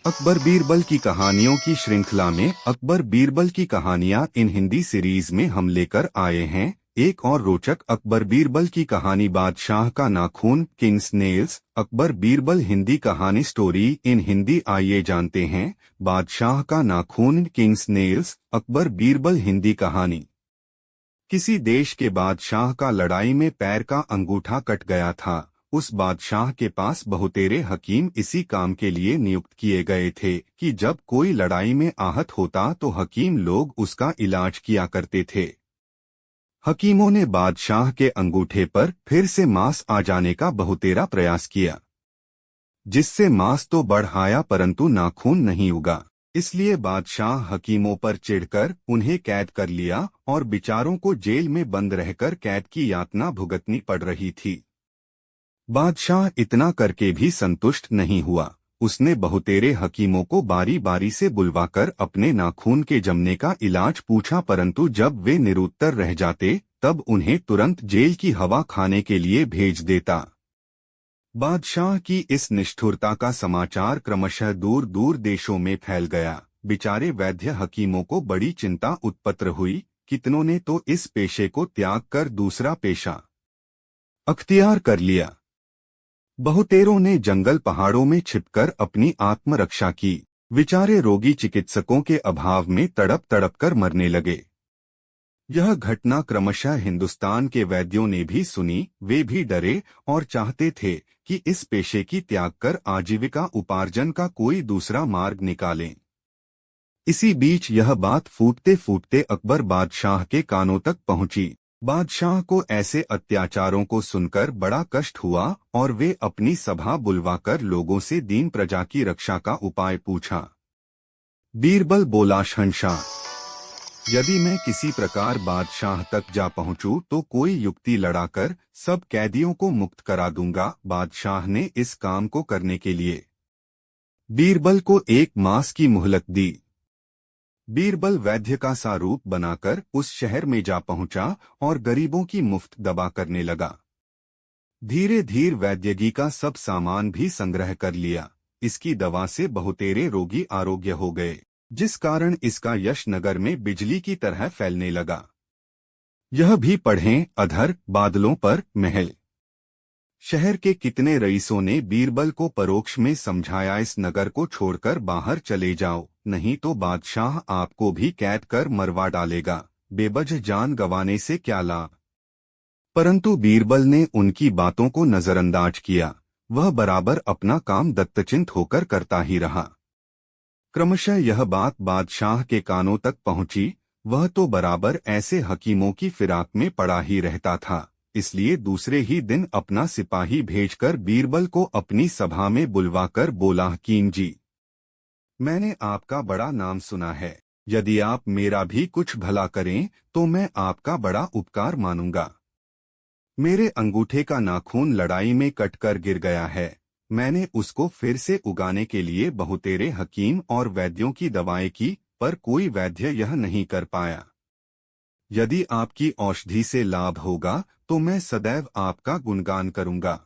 अकबर बीरबल की कहानियों की श्रृंखला में अकबर बीरबल की कहानियां इन हिंदी सीरीज में हम लेकर आए हैं। एक और रोचक अकबर बीरबल की कहानी बादशाह का नाखून, किंग्स नेल्स। अकबर बीरबल हिंदी कहानी स्टोरी इन हिंदी। आइए जानते हैं बादशाह का नाखून, किंग्स नेल्स। अकबर बीरबल हिंदी कहानी। किसी देश के बादशाह का लड़ाई में पैर का अंगूठा कट गया था। उस बादशाह के पास बहुतेरे हकीम इसी काम के लिए नियुक्त किए गए थे कि जब कोई लड़ाई में आहत होता तो हकीम लोग उसका इलाज किया करते थे। हकीमों ने बादशाह के अंगूठे पर फिर से मांस आ जाने का बहुतेरा प्रयास किया, जिससे मांस तो बढ़ आया परंतु नाखून नहीं उगा। इसलिए बादशाह हकीमों पर चिढ़कर उन्हें कैद कर लिया और बेचारों को जेल में बंद रहकर कैद की यातना भुगतनी पड़ रही थी। बादशाह इतना करके भी संतुष्ट नहीं हुआ। उसने बहुतेरे हकीमों को बारी बारी से बुलवाकर अपने नाखून के जमने का इलाज पूछा, परंतु जब वे निरुत्तर रह जाते तब उन्हें तुरंत जेल की हवा खाने के लिए भेज देता। बादशाह की इस निष्ठुरता का समाचार क्रमशः दूर दूर देशों में फैल गया। बेचारे वैद्य हकीमों को बड़ी चिंता उत्पन्न हुई। कितनों ने तो इस पेशे को त्याग कर दूसरा पेशा अख्तियार कर लिया। बहुतेरों ने जंगल पहाड़ों में छिपकर अपनी आत्मरक्षा की। बेचारे रोगी चिकित्सकों के अभाव में तड़प तड़प कर मरने लगे। यह घटना क्रमशः हिंदुस्तान के वैद्यों ने भी सुनी। वे भी डरे और चाहते थे कि इस पेशे की त्याग कर आजीविका उपार्जन का कोई दूसरा मार्ग निकालें। इसी बीच यह बात फूटते फूटते अकबर बादशाह के कानों तक पहुंची। बादशाह को ऐसे अत्याचारों को सुनकर बड़ा कष्ट हुआ और वे अपनी सभा बुलवाकर लोगों से दीन प्रजा की रक्षा का उपाय पूछा। बीरबल बोला, शहंशाह, यदि मैं किसी प्रकार बादशाह तक जा पहुंचूं तो कोई युक्ति लड़ाकर सब कैदियों को मुक्त करा दूंगा। बादशाह ने इस काम को करने के लिए बीरबल को 1 मास की मोहलत दी। बीरबल वैद्य का सा रूप बनाकर उस शहर में जा पहुंचा और गरीबों की मुफ्त दवा करने लगा। धीरे धीरे वैद्यगी का सब सामान भी संग्रह कर लिया। इसकी दवा से बहुतेरे रोगी आरोग्य हो गए, जिस कारण इसका यश नगर में बिजली की तरह फैलने लगा। यह भी पढ़ें, अधर बादलों पर महल। शहर के कितने रईसों ने बीरबल को परोक्ष में समझाया, इस नगर को छोड़कर बाहर चले जाओ, नहीं तो बादशाह आपको भी कैद कर मरवा डालेगा। बेवजह जान गंवाने से क्या लाभ। परंतु बीरबल ने उनकी बातों को नजरअंदाज किया। वह बराबर अपना काम दत्तचिंत होकर करता ही रहा। क्रमशः यह बात बादशाह के कानों तक पहुंची। वह तो बराबर ऐसे हकीमों की फिराक में पड़ा ही रहता था। इसलिए दूसरे ही दिन अपना सिपाही भेजकर बीरबल को अपनी सभा में बुलवाकर बोला, हकीम जी, मैंने आपका बड़ा नाम सुना है। यदि आप मेरा भी कुछ भला करें तो मैं आपका बड़ा उपकार मानूंगा। मेरे अंगूठे का नाखून लड़ाई में कटकर गिर गया है। मैंने उसको फिर से उगाने के लिए बहुतेरे हकीम और वैद्यों की दवाएं की, पर कोई वैद्य यह नहीं कर पाया। यदि आपकी औषधि से लाभ होगा तो मैं सदैव आपका गुणगान करूंगा।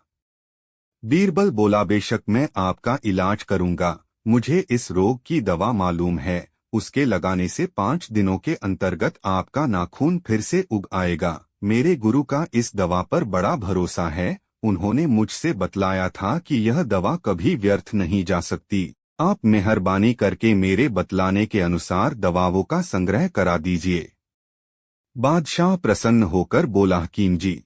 बीरबल बोला, बेशक मैं आपका इलाज करूंगा। मुझे इस रोग की दवा मालूम है। उसके लगाने से 5 दिनों के अंतर्गत आपका नाखून फिर से उग आएगा। मेरे गुरु का इस दवा पर बड़ा भरोसा है। उन्होंने मुझसे बतलाया था कि यह दवा कभी व्यर्थ नहीं जा सकती। आप मेहरबानी करके मेरे बतलाने के अनुसार दवाओं का संग्रह करा दीजिए। बादशाह प्रसन्न होकर बोला, हकीम जी,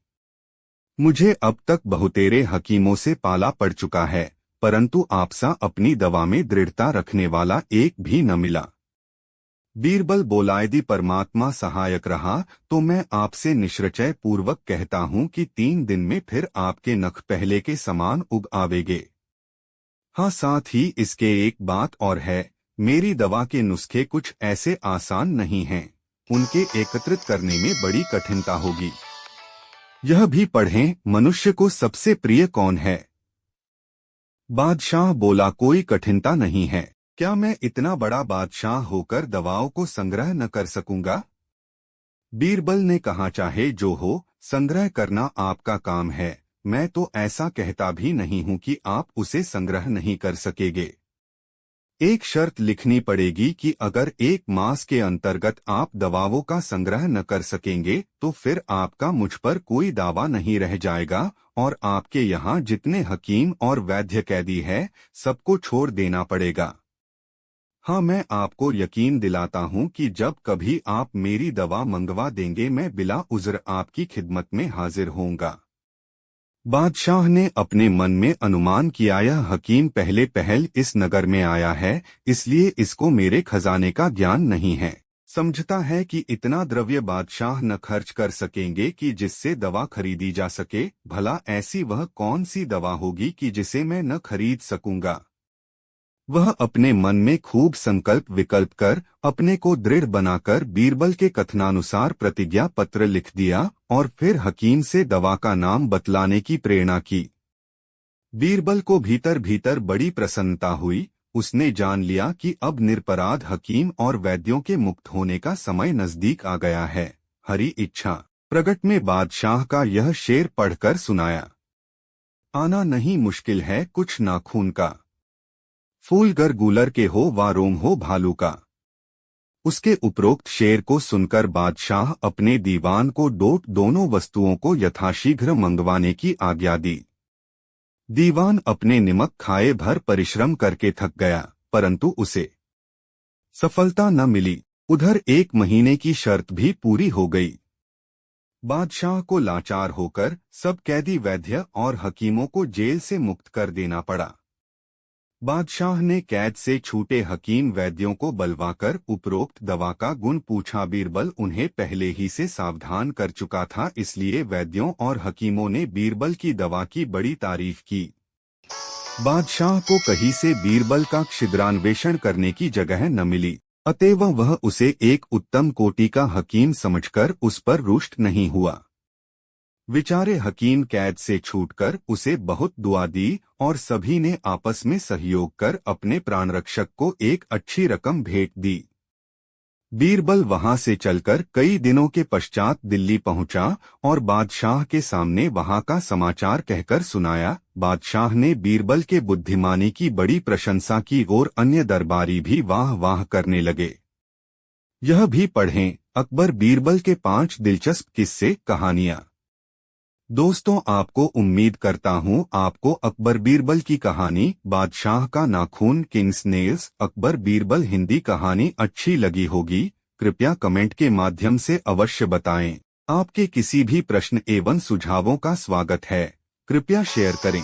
मुझे अब तक बहुतेरे हकीमों से पाला पड़ चुका है, परंतु आपसा अपनी दवा में दृढ़ता रखने वाला एक भी न मिला। बीरबल बोला, यदि परमात्मा सहायक रहा तो मैं आपसे निश्चय पूर्वक कहता हूं कि 3 दिन में फिर आपके नख पहले के समान उग आवेंगे। हाँ, साथ ही इसके एक बात और है, मेरी दवा के नुस्खे कुछ ऐसे आसान नहीं हैं। उनके एकत्रित करने में बड़ी कठिनता होगी। यह भी पढ़ें, मनुष्य को सबसे प्रिय कौन है। बादशाह बोला, कोई कठिनता नहीं है। क्या मैं इतना बड़ा बादशाह होकर दवाओं को संग्रह न कर सकूंगा। बीरबल ने कहा, चाहे जो हो, संग्रह करना आपका काम है। मैं तो ऐसा कहता भी नहीं हूं कि आप उसे संग्रह नहीं कर सकेंगे। एक शर्त लिखनी पड़ेगी कि अगर 1 मास के अंतर्गत आप दवाओं का संग्रह न कर सकेंगे तो फिर आपका मुझ पर कोई दावा नहीं रह जाएगा और आपके यहाँ जितने हकीम और वैद्य कैदी है सबको छोड़ देना पड़ेगा। हाँ, मैं आपको यकीन दिलाता हूँ कि जब कभी आप मेरी दवा मंगवा देंगे मैं बिला उज़्र आपकी खिदमत में हाजिर होऊंगा। बादशाह ने अपने मन में अनुमान किया यह हकीम पहले पहल इस नगर में आया है, इसलिए इसको मेरे खजाने का ज्ञान नहीं है। समझता है कि इतना द्रव्य बादशाह न खर्च कर सकेंगे कि जिससे दवा खरीदी जा सके। भला ऐसी वह कौन सी दवा होगी कि जिसे मैं न खरीद सकूंगा। वह अपने मन में खूब संकल्प विकल्प कर अपने को दृढ़ बनाकर बीरबल के कथनानुसार प्रतिज्ञा पत्र लिख दिया और फिर हकीम से दवा का नाम बतलाने की प्रेरणा की। बीरबल को भीतर भीतर बड़ी प्रसन्नता हुई। उसने जान लिया कि अब निरपराध हकीम और वैद्यों के मुक्त होने का समय नजदीक आ गया है। हरी इच्छा प्रगट में बादशाह का यह शेर पढ़कर सुनाया। आना नहीं मुश्किल है कुछ नाखून का, फूल गर गूलर के हो वा रोम हो भालू का। उसके उपरोक्त शेर को सुनकर बादशाह अपने दीवान को दोनों वस्तुओं को यथाशीघ्र मंगवाने की आज्ञा दी। दीवान अपने निमक खाए भर परिश्रम करके थक गया, परंतु उसे सफलता न मिली। उधर 1 महीने की शर्त भी पूरी हो गई। बादशाह को लाचार होकर सब कैदी वैद्य और हकीमों को जेल से मुक्त कर देना पड़ा। बादशाह ने कैद से छूटे हकीम वैद्यों को बलवाकर उपरोक्त दवा का गुण पूछा। बीरबल उन्हें पहले ही से सावधान कर चुका था, इसलिए वैद्यों और हकीमों ने बीरबल की दवा की बड़ी तारीफ की। बादशाह को कहीं से बीरबल का छिद्रान्वेषण करने की जगह न मिली, अतएव वह उसे एक उत्तम कोटि का हकीम समझकर उस पर रुष्ट नहीं हुआ। विचारे हकीम कैद से छूटकर उसे बहुत दुआ दी और सभी ने आपस में सहयोग कर अपने प्राणरक्षक को एक अच्छी रकम भेंट दी। बीरबल वहां से चलकर कई दिनों के पश्चात दिल्ली पहुंचा और बादशाह के सामने वहां का समाचार कहकर सुनाया। बादशाह ने बीरबल के बुद्धिमानी की बड़ी प्रशंसा की और अन्य दरबारी भी वाह वाह करने लगे। यह भी पढ़ें अकबर बीरबल के 5 दिलचस्प किस्से कहानियां। दोस्तों, आपको उम्मीद करता हूं आपको अकबर बीरबल की कहानी बादशाह का नाखून किंग्स नेल्स अकबर बीरबल हिंदी कहानी अच्छी लगी होगी। कृपया कमेंट के माध्यम से अवश्य बताएं। आपके किसी भी प्रश्न एवं सुझावों का स्वागत है। कृपया शेयर करें।